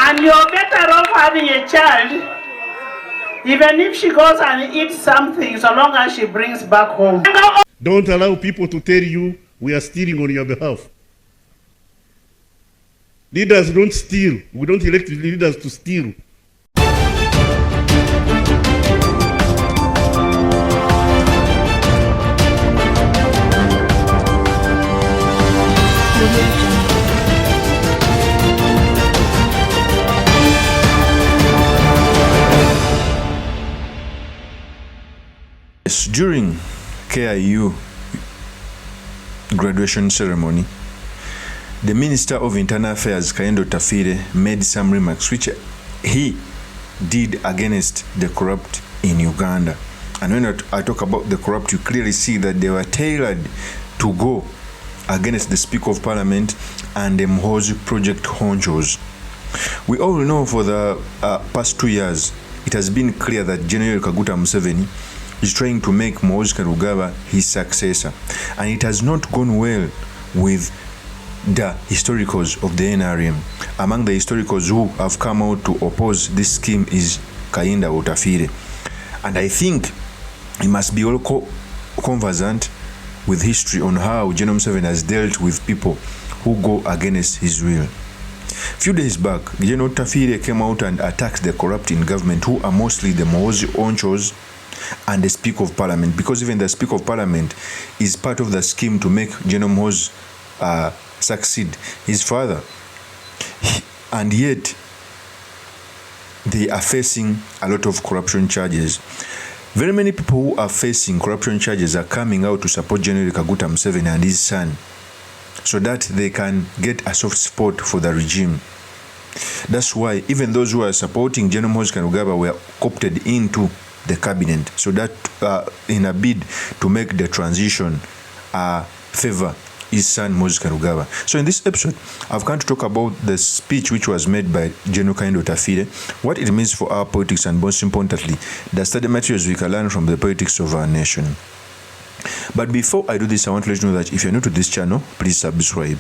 And you're better off having a child, even if she goes and eats something, so long as she brings back home. Don't allow people to tell you we are stealing on your behalf. Leaders don't steal. We don't elect leaders to steal. During KIU graduation ceremony, the Minister of Internal Affairs, Kayindo OTAFIIRE, made some remarks which he did against the corrupt in Uganda. And when I talk about the corrupt, you clearly see that they were tailored to go against the Speaker of Parliament and the MUHOOZI project honchos. We all know for the past 2 years, it has been clear that General Kaguta Museveni is trying to make MUHOOZI Kainerugaba his successor. And it has not gone well with the historicals of the NRM. Among the historicals who have come out to oppose this scheme is Kayindo OTAFIIRE. And I think he must be all conversant with history on how General Museveni has dealt with people who go against his will. Few days back, General OTAFIIRE came out and attacked the corrupt in government, who are mostly the MUHOOZI honchos and the Speaker of Parliament, because even the Speaker of Parliament is part of the scheme to make General MUHOOZI succeed his father. And yet, they are facing a lot of corruption charges. Very many people who are facing corruption charges are coming out to support General Kaguta Museveni and his son, so that they can get a soft spot for the regime. That's why even those who are supporting General MUHOOZI Kainerugaba were opted into the cabinet, so that in a bid to make the transition favor his son MUHOOZI Kainerugaba. So in this episode, I've come to talk about the speech which was made by General Kayindo OTAFIIRE, what it means for our politics, and most importantly, the study materials we can learn from the politics of our nation. But before I do this, I want to let you know that if you're new to this channel, please subscribe.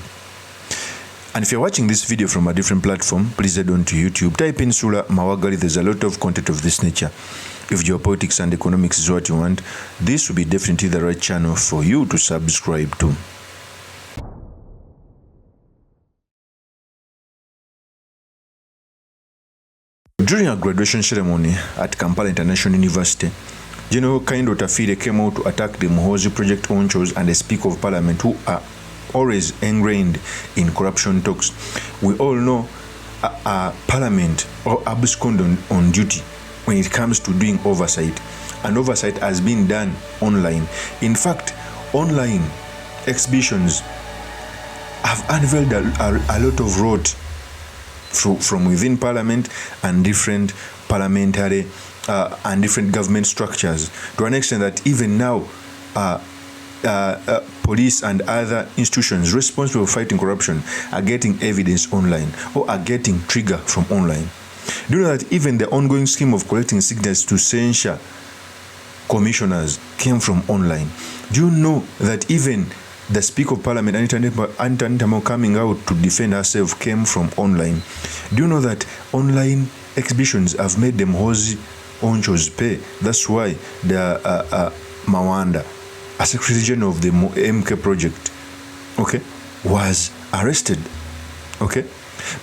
And if you're watching this video from a different platform, please head on to YouTube, type in Sula Mawagali. There's a lot of content of this nature. If geopolitics and economics is what you want, this will be definitely the right channel for you to subscribe to. During a graduation ceremony at Kampala International University, General Kayindo OTAFIIRE came out to attack the MUHOOZI project honchos and the Speaker of Parliament, who are always ingrained in corruption talks. We all know Parliament or abscond on duty when it comes to doing oversight, and oversight has been done online. In fact, online exhibitions have unveiled a lot of rot from within Parliament and different parliamentary and different government structures, to an extent that even now police and other institutions responsible for fighting corruption are getting evidence online or are getting trigger from online. Do you know that even the ongoing scheme of collecting signatures to censure commissioners came from online? Do you know that even the Speaker of Parliament, ANITA, coming out to defend herself, came from online? Do you know that online exhibitions have made the MUHOOZI honchos pay? That's why the Mawanda, a Secretary General of the MK project, okay, was arrested. Okay,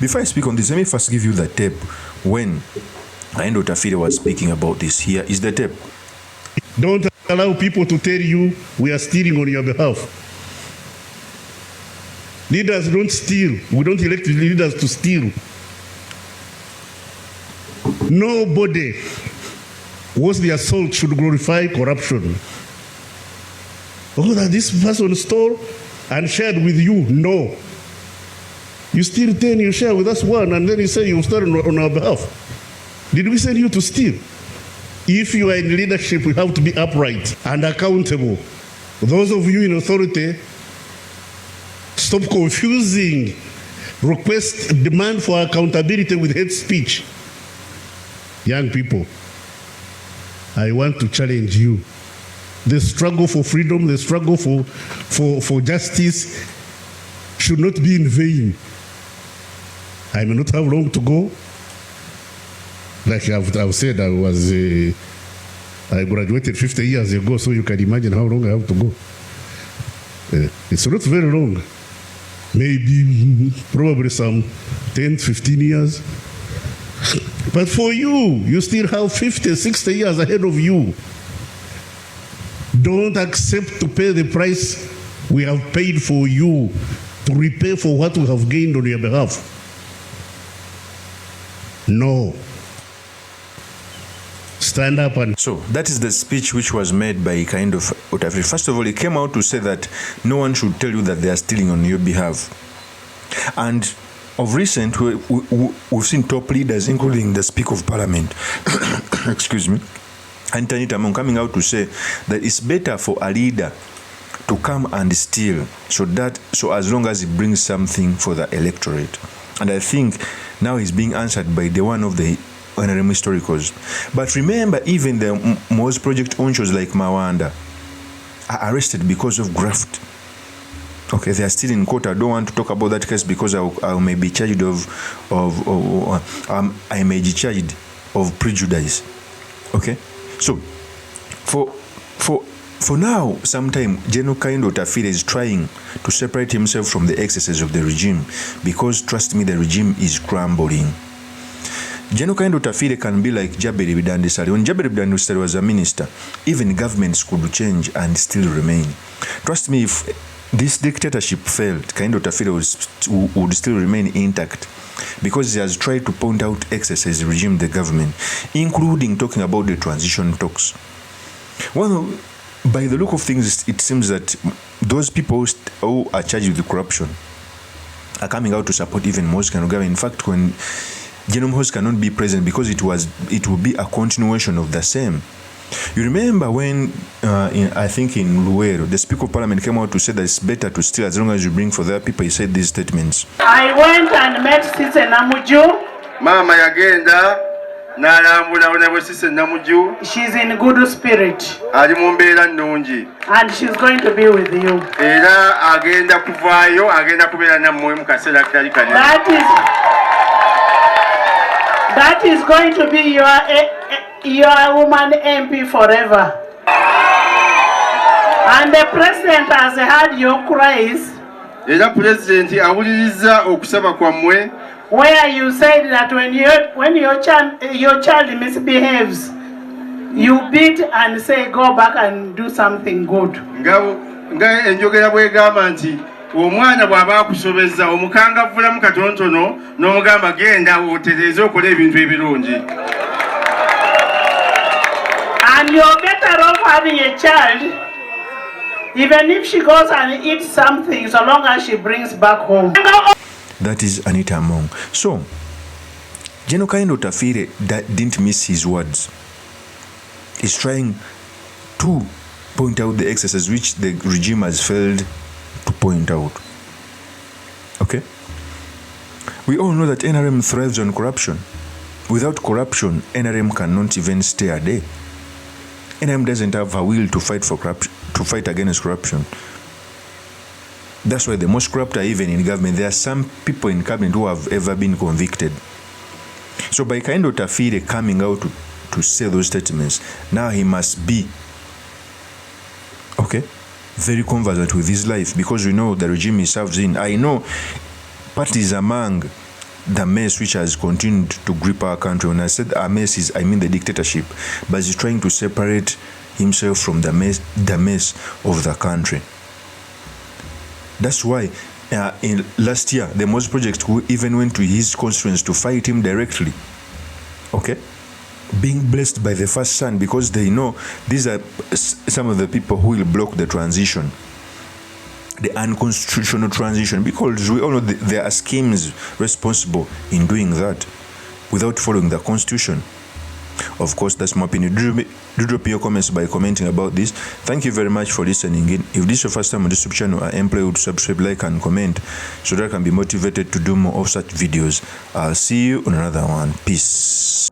before I speak on this, let me first give you the tape when Kayindo OTAFIIRE was speaking about this. Here is the tape. Don't allow people to tell you we are stealing on your behalf. Leaders don't steal. We don't elect leaders to steal. Nobody wants the assault should glorify corruption. Oh, that this person stole and shared with you. No. You steal 10, you share with us 1, and then you say you stole on our behalf. Did we send you to steal? If you are in leadership, you have to be upright and accountable. Those of you in authority, stop confusing request, demand for accountability with hate speech. Young people, I want to challenge you. The struggle for freedom, the struggle for justice should not be in vain. I may not have long to go, Like I've said, I graduated 50 years ago, so you can imagine how long I have to go. It's not very long. Maybe, probably some 10, 15 years. But for you still have 50, 60 years ahead of you. Don't accept to pay the price we have paid for you to repay for what we have gained on your behalf. No. Stand up and... So that is the speech which was made by kind of OTAFIIRE. First of all, he came out to say that no one should tell you that they are stealing on your behalf. And of recent, we've seen top leaders, including the Speaker of Parliament, excuse me, and ANITA coming out to say that it's better for a leader to come and steal, so as long as it brings something for the electorate. And I think now he's being answered by the one of the NRM historicals. But remember, even the MUHOOZI project onchos like Mawanda are arrested because of graft. Okay, they are still in court. I don't want to talk about that case because I may be charged I may be charged of prejudice. Okay, so for now, sometime General Kaindo OTAFIIRE is trying to separate himself from the excesses of the regime, because trust me, the regime is crumbling. General Kaindo OTAFIIRE can be like Jaberi Bidandisari. When Jaberi Bidandisari was a minister, even governments could change and still remain. Trust me, if this dictatorship failed, Kaindo OTAFIIRE would still remain intact, because he has tried to point out excesses in the regime, the government, including talking about the transition talks. Well, by the look of things, it seems that those people who are charged with corruption are coming out to support even MUHOOZI Kainerugaba. In fact, when General MUHOOZI cannot be present because it will be a continuation of the same. You remember when, I think in Luero, the Speaker of Parliament came out to say that it's better to steal as long as you bring for their people. He said these statements. I went and met Sise Namuju. Mama yagenda n'alambula ne Sise Namuju. She's in good spirit. Ali mu mbeera nnungi. And she's going to be with you. Era agenda kuvaayo, agenda kubeera nammwe mu kaseera katali kanene. That is going to be your woman MP forever. And the president has heard your cries. Era president awuliriza okusaba kwammwe. Where you said that when your child misbehaves, you beat and say go back and do something good. Nga enjogera bwegamba nti omwana bw'aba akusobezza omukangavvulamu katonotono n'omugamba genda otereeze okola ebintu ebirungi. And you're better off having a child, even if she goes and eats something, so long as she brings back home. That is ANITA Among. So, General Kaindo OTAFIIRE didn't miss his words. He's trying to point out the excesses which the regime has failed to point out. Okay? We all know that NRM thrives on corruption. Without corruption, NRM cannot even stay a day. NRM doesn't have a will to fight for corruption, to fight against corruption. That's why the most corrupt are even in government. There are some people in cabinet who have ever been convicted. So by Kaindo OTAFIIRE coming out to say those statements, now he must be, okay, very conversant with his life, because we know the regime he serves in. I know part is among the mess which has continued to grip our country. When I said a mess, I mean the dictatorship, but he's trying to separate himself from the mess of the country. That's why in last year, the MUHOOZI project who even went to his constituents to fight him directly. Okay? Being blessed by the first son, because they know these are some of the people who will block the transition, the unconstitutional transition, because we all know there are schemes responsible in doing that without following the constitution. Of course, that's my opinion. Do drop your comments by commenting about this. Thank you very much for listening in. If this is your first time on this YouTube channel, I implore you to subscribe, like, and comment so that I can be motivated to do more of such videos. I'll see you on another one. Peace.